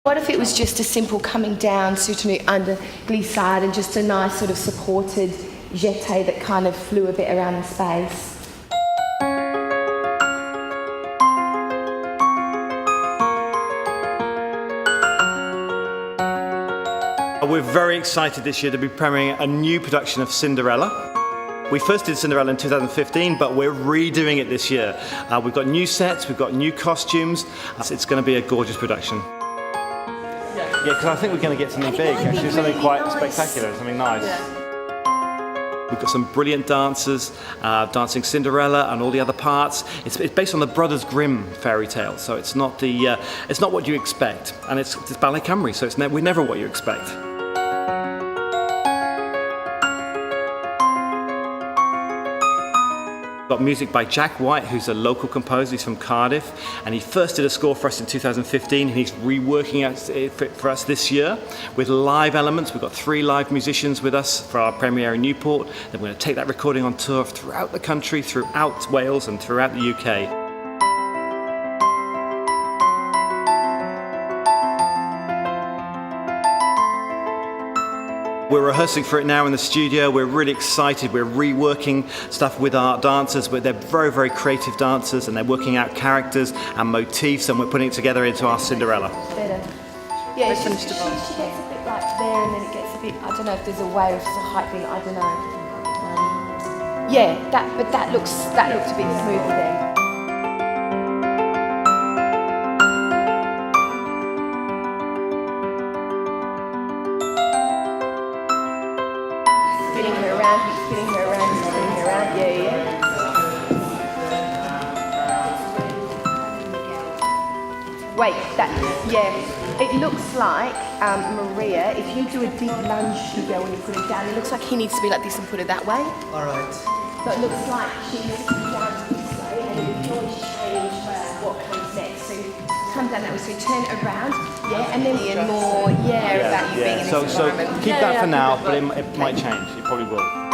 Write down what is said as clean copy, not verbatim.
What if it was just a simple coming down, soutenu under glissade, and just a nice sort of supported jeté that kind of flew a bit around the space? We're very excited this year to be premiering a new production of Cinderella. We first did Cinderella in 2015, but we're redoing it this year. We've got new sets, we've got new costumes. It's going to be a gorgeous production. Yeah, because I think we're going to get something big, actually, something quite spectacular, something nice. We've got some brilliant dancers dancing Cinderella and all the other parts. It's based on the Brothers Grimm fairy tale, so it's not what you expect, and it's Ballet Cymru, so we're never what you expect. We've got music by Jack White, who's a local composer. He's from Cardiff, and he first did a score for us in 2015, and he's reworking it for us this year with live elements. We've got 3 live musicians with us for our premiere in Newport. Then we're going to take that recording on tour throughout the country, throughout Wales and throughout the UK. We're rehearsing for it now in the studio. We're really excited. We're reworking stuff with our dancers, but they're very, very creative dancers, and they're working out characters and motifs, and we're putting it together into our Cinderella. Better. Yeah, she gets a bit like there, and then it gets a bit, I don't know if there's a way or if it's a height thing, I don't know. Yeah, that looked a bit smoother there. Spinning her around, yeah. Wait, it looks like Maria, if you do a deep lunge, Hugo, when you put it down, it looks like he needs to be like this and put it that way. Alright. So it looks like she needs to be down this way, and then you can always change what comes next. So come down that way, so you turn it around, and then more, about you being in this environment. So keep that for now, but it might change, it probably will.